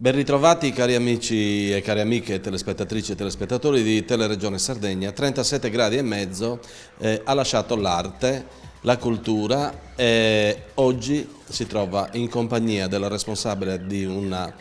Ben ritrovati cari amici e cari amiche, telespettatrici e telespettatori di Teleregione Sardegna. 37 gradi e mezzo ha lasciato l'arte, la cultura e oggi si trova in compagnia della responsabile di un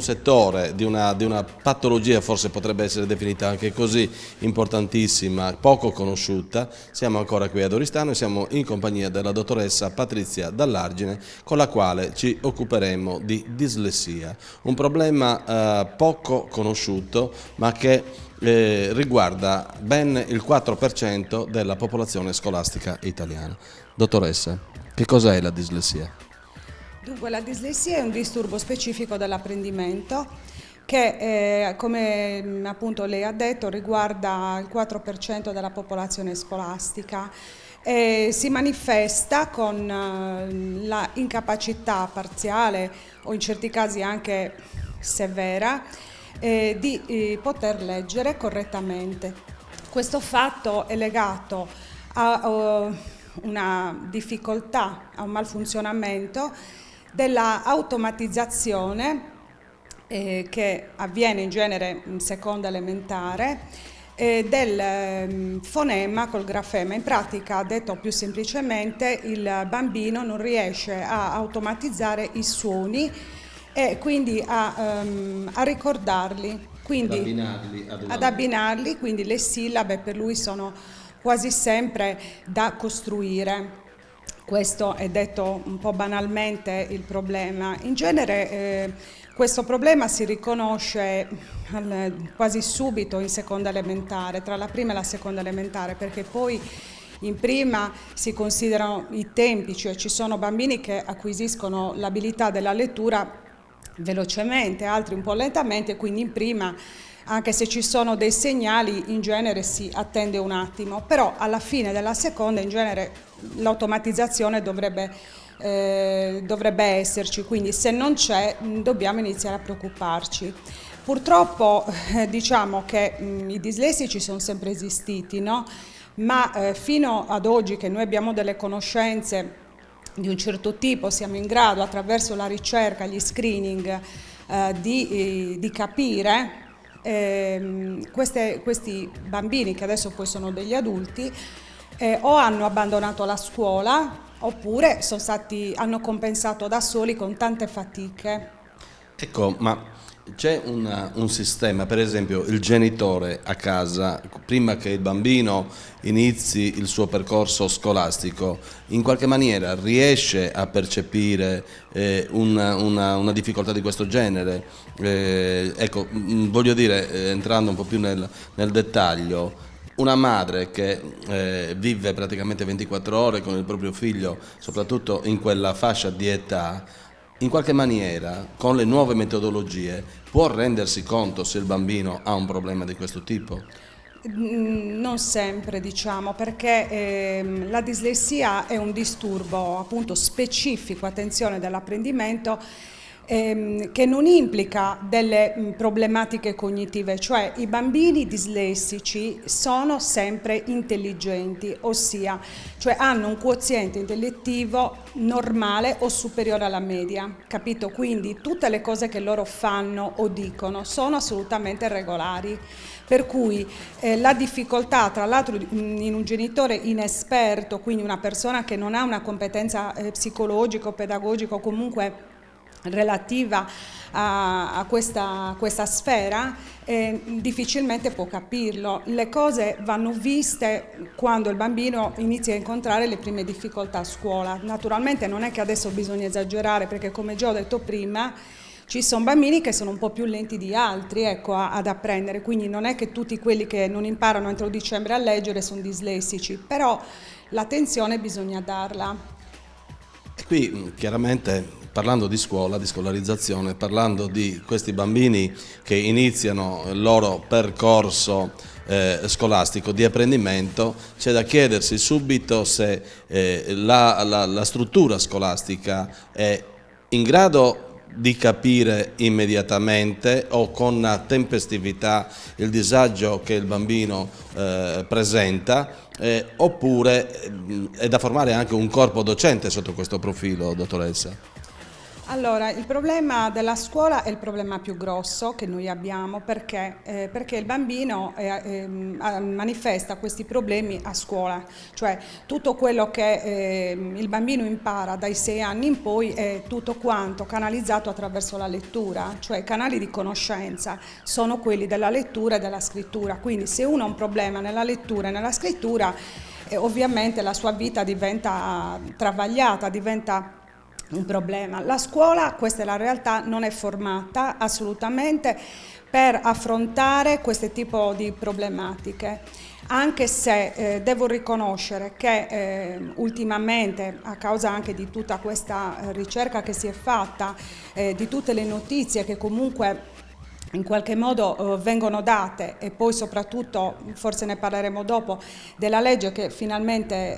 settore, di una patologia, forse potrebbe essere definita anche così, importantissima, poco conosciuta. Siamo ancora qui ad Oristano e siamo in compagnia della dottoressa Patrizia Dall'Argine, con la quale ci occuperemo di dislessia, un problema poco conosciuto ma che riguarda ben il 4% della popolazione scolastica italiana. Dottoressa, che cos'è la dislessia? Dunque, la dislessia è un disturbo specifico dell'apprendimento che, come appunto lei ha detto, riguarda il 4% della popolazione scolastica. Si manifesta con la incapacità parziale o in certi casi anche severa di poter leggere correttamente. Questo fatto è legato a una difficoltà, a un malfunzionamento della automatizzazione che avviene in genere in seconda elementare del fonema col grafema. In pratica, detto più semplicemente, il bambino non riesce a automatizzare i suoni e quindi a ricordarli, quindi ad abbinarli, quindi le sillabe per lui sono quasi sempre da costruire. Questo è, detto un po' banalmente, il problema. In genere questo problema si riconosce quasi subito in seconda elementare, tra la prima e la seconda elementare, perché poi in prima si considerano i tempi, cioè ci sono bambini che acquisiscono l'abilità della lettura velocemente, altri un po' lentamente, quindi in prima, anche se ci sono dei segnali, in genere si attende un attimo, però alla fine della seconda in genere l'automatizzazione dovrebbe esserci, quindi se non c'è dobbiamo iniziare a preoccuparci. Purtroppo diciamo che i dislessici sono sempre esistiti, no? Ma fino ad oggi che noi abbiamo delle conoscenze di un certo tipo, siamo in grado attraverso la ricerca, gli screening di capire questi bambini che adesso poi sono degli adulti o hanno abbandonato la scuola oppure hanno compensato da soli con tante fatiche. Ecco, ma c'è un sistema, per esempio il genitore a casa, prima che il bambino inizi il suo percorso scolastico, in qualche maniera riesce a percepire una difficoltà di questo genere? Ecco, voglio dire, entrando un po' più nel dettaglio, una madre che vive praticamente 24 ore con il proprio figlio, soprattutto in quella fascia di età, in qualche maniera, con le nuove metodologie, può rendersi conto se il bambino ha un problema di questo tipo? Non sempre, diciamo, perché la dislessia è un disturbo appunto specifico, attenzione, dell'apprendimento che non implica delle problematiche cognitive, cioè i bambini dislessici sono sempre intelligenti, ossia cioè hanno un quoziente intellettivo normale o superiore alla media, capito? Quindi tutte le cose che loro fanno o dicono sono assolutamente regolari. Per cui la difficoltà, tra l'altro, in un genitore inesperto, quindi una persona che non ha una competenza psicologica o pedagogica o comunque relativa a questa sfera, difficilmente può capirlo. Le cose vanno viste quando il bambino inizia a incontrare le prime difficoltà a scuola. Naturalmente non è che adesso bisogna esagerare, perché come già ho detto prima, ci sono bambini che sono un po' più lenti di altri, ecco, ad apprendere, quindi non è che tutti quelli che non imparano entro dicembre a leggere sono dislessici, però l'attenzione bisogna darla. E qui chiaramente parlando di scuola, di scolarizzazione, parlando di questi bambini che iniziano il loro percorso scolastico di apprendimento, c'è da chiedersi subito se la struttura scolastica è in grado di capire immediatamente o con tempestività il disagio che il bambino presenta, oppure è da formare anche un corpo docente sotto questo profilo, dottoressa? Allora, il problema della scuola è il problema più grosso che noi abbiamo perché il bambino manifesta questi problemi a scuola, cioè tutto quello che il bambino impara dai 6 anni in poi è tutto quanto canalizzato attraverso la lettura, cioè i canali di conoscenza sono quelli della lettura e della scrittura, quindi se uno ha un problema nella lettura e nella scrittura ovviamente la sua vita diventa travagliata, diventa un problema. La scuola, questa è la realtà, non è formata assolutamente per affrontare questo tipo di problematiche, anche se devo riconoscere che ultimamente, a causa anche di tutta questa ricerca che si è fatta, di tutte le notizie che comunque in qualche modo vengono date e poi soprattutto, forse ne parleremo dopo, della legge che finalmente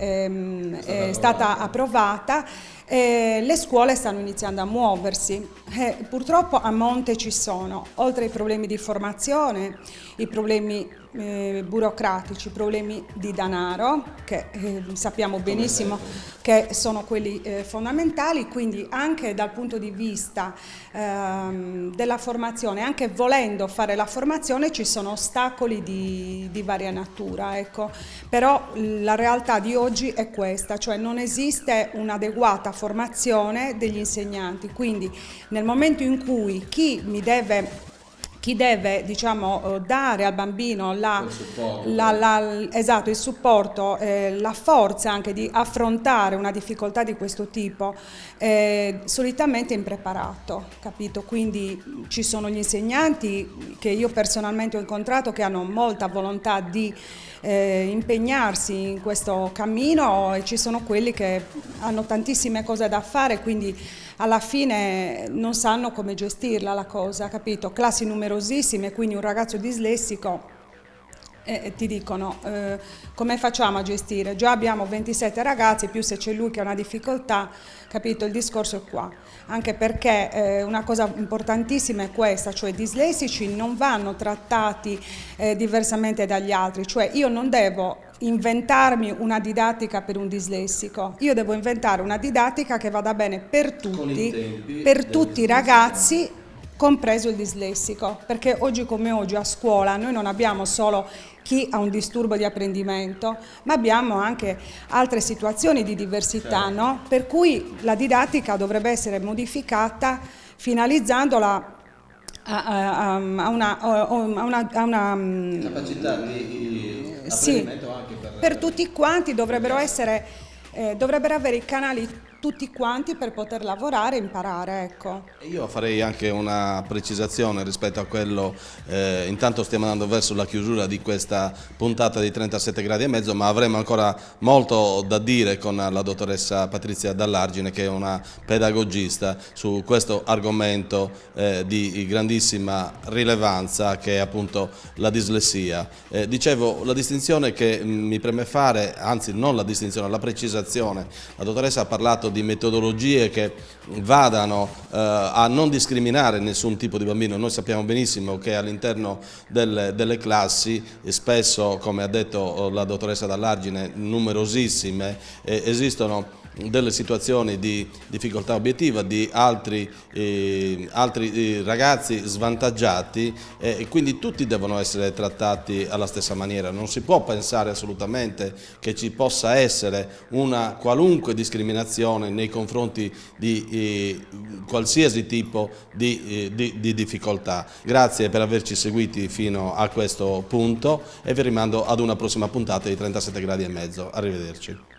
è stata approvata, le scuole stanno iniziando a muoversi. Purtroppo a monte ci sono, oltre ai problemi di formazione, i problemi burocratici, problemi di denaro, che sappiamo benissimo che sono quelli fondamentali, quindi anche dal punto di vista della formazione, anche volendo fare la formazione ci sono ostacoli di varia natura, ecco. Però la realtà di oggi è questa, cioè non esiste un'adeguata formazione degli insegnanti, quindi nel momento in cui chi deve diciamo, dare al bambino il supporto, la forza anche di affrontare una difficoltà di questo tipo, solitamente è impreparato, capito? Quindi ci sono gli insegnanti che io personalmente ho incontrato che hanno molta volontà di impegnarsi in questo cammino e ci sono quelli che hanno tantissime cose da fare, quindi alla fine non sanno come gestirla la cosa, capito? Classi numerosissime, quindi un ragazzo dislessico ti dicono come facciamo a gestire? Già abbiamo 27 ragazzi, più se c'è lui che ha una difficoltà, capito? Il discorso è qua, anche perché una cosa importantissima è questa, cioè i dislessici non vanno trattati diversamente dagli altri, cioè io non devo inventarmi una didattica per un dislessico, io devo inventare una didattica che vada bene per tutti i ragazzi, compreso il dislessico, perché oggi come oggi a scuola noi non abbiamo solo chi ha un disturbo di apprendimento, ma abbiamo anche altre situazioni di diversità, no? Per cui la didattica dovrebbe essere modificata finalizzandola a una capacità di apprendimento anche per tutti quanti, dovrebbero avere i canali tutti quanti per poter lavorare e imparare, ecco. Io farei anche una precisazione rispetto a quello, intanto stiamo andando verso la chiusura di questa puntata di 37 gradi e mezzo, ma avremo ancora molto da dire con la dottoressa Patrizia Dallargine, che è una pedagogista, su questo argomento di grandissima rilevanza che è appunto la dislessia. Dicevo, la distinzione che mi preme fare, anzi non la distinzione, la precisazione, la dottoressa ha parlato di metodologie che vadano a non discriminare nessun tipo di bambino. Noi sappiamo benissimo che all'interno delle classi, spesso, come ha detto la dottoressa Dallargine, numerosissime, esistono delle situazioni di difficoltà obiettiva di altri ragazzi svantaggiati, e quindi tutti devono essere trattati alla stessa maniera. Non si può pensare assolutamente che ci possa essere una qualunque discriminazione nei confronti di qualsiasi tipo di difficoltà. Grazie per averci seguiti fino a questo punto e vi rimando ad una prossima puntata di 37 gradi e mezzo. Arrivederci.